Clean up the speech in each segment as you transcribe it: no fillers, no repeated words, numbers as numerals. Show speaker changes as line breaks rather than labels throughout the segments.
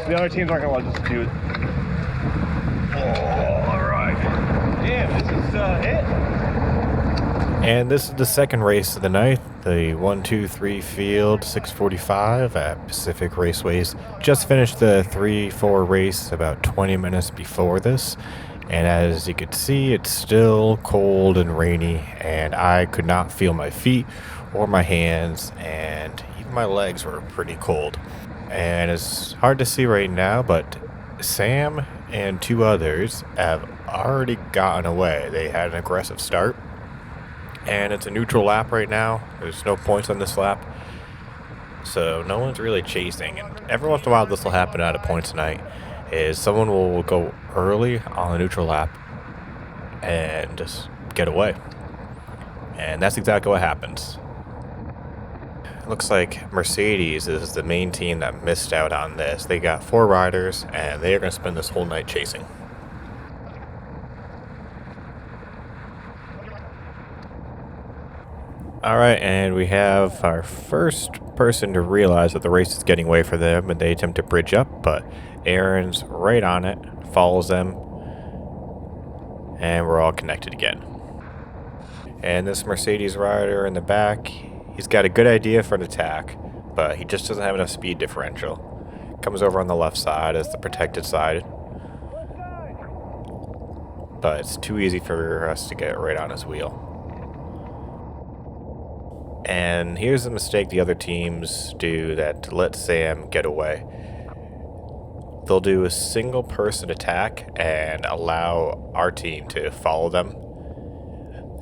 The other teams aren't going to let us do it. Oh, all right. Damn, this is it.
And this is the second race of the night, the 1-2-3 field 645 at Pacific Raceways. Just finished the 3-4 race about 20 minutes before this. And as you could see, it's still cold and rainy, and I could not feel my feet or my hands, and even my legs were pretty cold. And it's hard to see right now, but Sam and two others have already gotten away. They had an aggressive start, and it's a neutral lap right now. There's no points on this lap, so no one's really chasing. And every once in a while, this will happen at a points night, is someone will go early on the neutral lap and just get away. And that's exactly what happens. It looks like Mercedes is the main team that missed out on this. They got 4 riders, and they are going to spend this whole night chasing. Alright, and we have our first person to realize that the race is getting away for them, and they attempt to bridge up, but Aaron's right on it, follows them, and we're all connected again. And this Mercedes rider in the back, he's got a good idea for an attack, but he just doesn't have enough speed differential. Comes over on the left side as the protected side, but it's too easy for us to get right on his wheel. And here's the mistake the other teams do that let Sam get away. They'll do a single person attack and allow our team to follow them.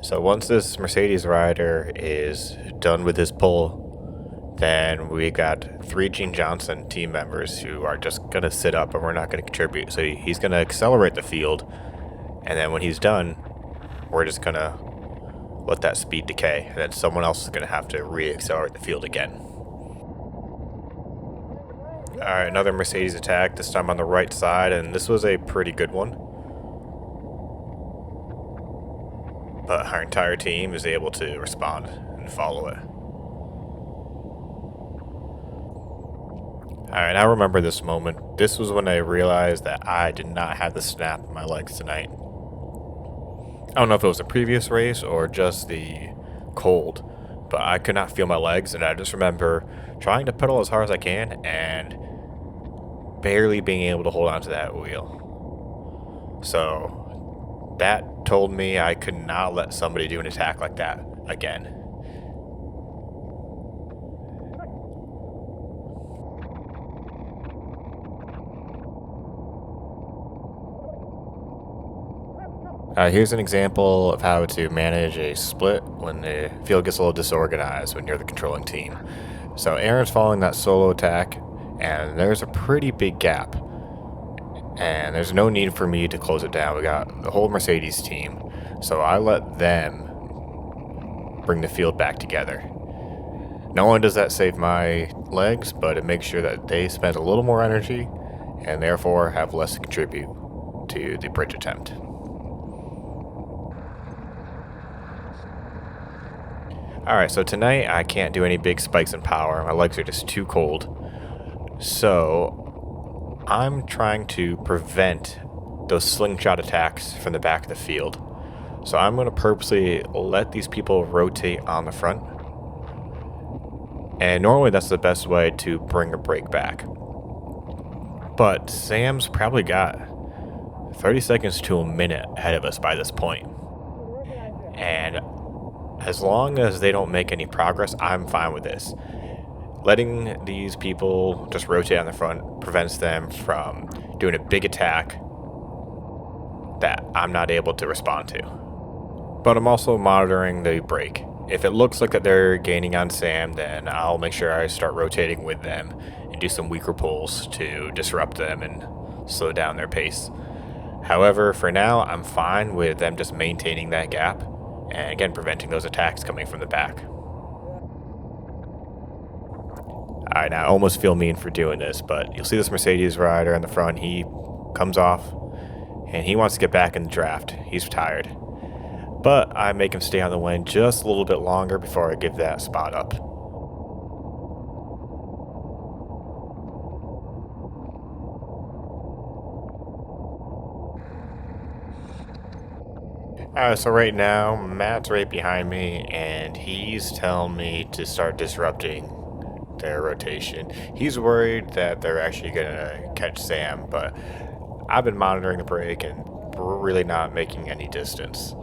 So once this Mercedes rider is done with his pull, then we got 3 Gene Johnson team members who are just going to sit up and we're not going to contribute. So he's going to accelerate the field, and then when he's done, we're just going to let that speed decay, and then someone else is going to have to re-accelerate the field again. Alright, another Mercedes attack, this time on the right side, and this was a pretty good one. But our entire team is able to respond and follow it. Alright, I remember this moment. This was when I realized that I did not have the snap in my legs tonight. I don't know if it was the previous race or just the cold, but I could not feel my legs, and I just remember trying to pedal as hard as I can and barely being able to hold on to that wheel. So that told me I could not let somebody do an attack like that again. Here's an example of how to manage a split when the field gets a little disorganized when you're the controlling team. So Aaron's following that solo attack, and there's a pretty big gap. And there's no need for me to close it down. We got the whole Mercedes team, so I let them bring the field back together. No one does that save my legs, but it makes sure that they spend a little more energy and therefore have less to contribute to the bridge attempt. Alright, so tonight I can't do any big spikes in power. My legs are just too cold. So I'm trying to prevent those slingshot attacks from the back of the field. So I'm going to purposely let these people rotate on the front. And normally that's the best way to bring a break back. But Sam's probably got 30 seconds to a minute ahead of us by this point. And as long as they don't make any progress, I'm fine with this. Letting these people just rotate on the front prevents them from doing a big attack that I'm not able to respond to. But I'm also monitoring the brake. If it looks like that they're gaining on Sam, then I'll make sure I start rotating with them and do some weaker pulls to disrupt them and slow down their pace. However, for now, I'm fine with them just maintaining that gap, and again, preventing those attacks coming from the back. Alright, now I almost feel mean for doing this, but you'll see this Mercedes rider in the front. He comes off, and he wants to get back in the draft. He's tired. But I make him stay on the lane just a little bit longer before I give that spot up. So right now, Matt's right behind me, and he's telling me to start disrupting their rotation. He's worried that they're actually gonna catch Sam, but I've been monitoring the break, and we're really not making any distance.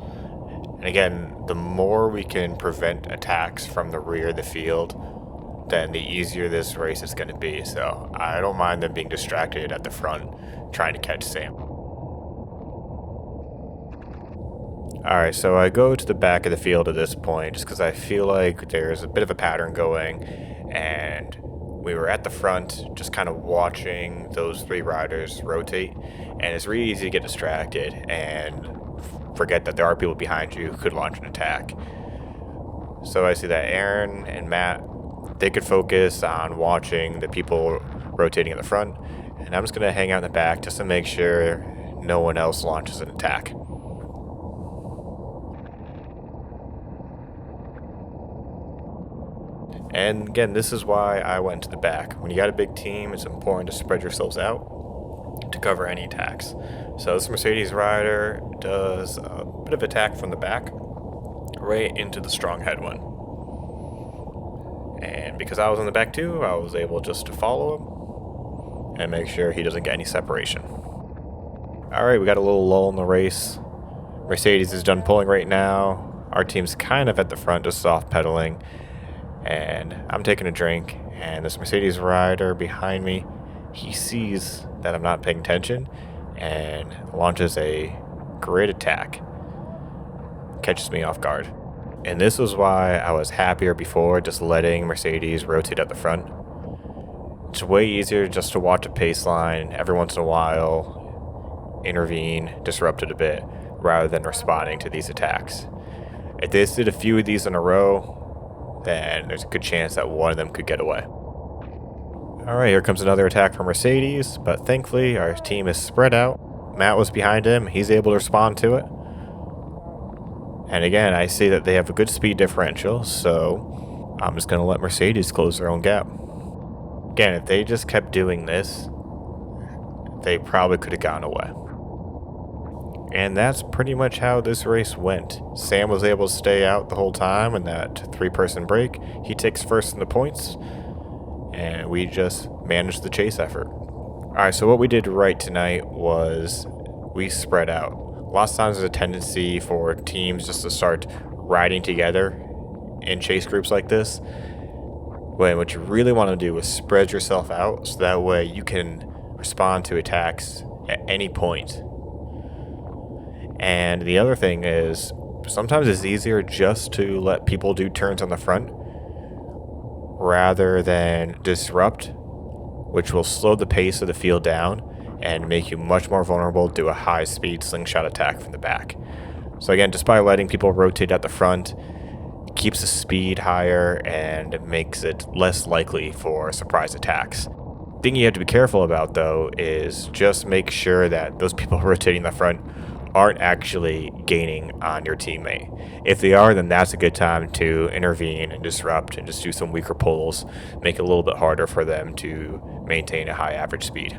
And again, the more we can prevent attacks from the rear of the field, then the easier this race is going to be. So I don't mind them being distracted at the front trying to catch Sam. Alright, so I go to the back of the field at this point just because I feel like there's a bit of a pattern going, and we were at the front just kind of watching those three riders rotate, and it's really easy to get distracted and forget that there are people behind you who could launch an attack. So I see that Aaron and Matt, they could focus on watching the people rotating in the front, and I'm just going to hang out in the back just to make sure no one else launches an attack. And again, this is why I went to the back. When you got a big team, it's important to spread yourselves out to cover any attacks. So this Mercedes rider does a bit of attack from the back, right into the strong head one. And because I was in the back too, I was able just to follow him and make sure he doesn't get any separation. Alright, we got a little lull in the race. Mercedes is done pulling right now. Our team's kind of at the front, just soft pedaling. And I'm taking a drink, and this Mercedes rider behind me, he sees that I'm not paying attention and launches a great attack. Catches me off guard. And this was why I was happier before just letting Mercedes rotate at the front. It's way easier just to watch a pace line every once in a while, intervene, disrupt it a bit, rather than responding to these attacks. If they did a few of these in a row, then there's a good chance that one of them could get away. Alright, here comes another attack from Mercedes, but thankfully our team is spread out. Matt was behind him, he's able to respond to it. And again, I see that they have a good speed differential, so I'm just going to let Mercedes close their own gap. Again, if they just kept doing this, they probably could have gotten away. And that's pretty much how this race went. Sam was able to stay out the whole time in that three-person break. He takes first in the points, and we just managed the chase effort. Alright, so what we did right tonight was we spread out. Lots of times there's a tendency for teams just to start riding together in chase groups like this, when what you really want to do is spread yourself out so that way you can respond to attacks at any point. And the other thing is, sometimes it's easier just to let people do turns on the front rather than disrupt, which will slow the pace of the field down and make you much more vulnerable to a high-speed slingshot attack from the back. So again, just by letting people rotate at the front, it keeps the speed higher and it makes it less likely for surprise attacks. The thing you have to be careful about, though, is just make sure that those people rotating the front aren't actually gaining on your teammate. If they are, then that's a good time to intervene and disrupt and just do some weaker pulls, make it a little bit harder for them to maintain a high average speed.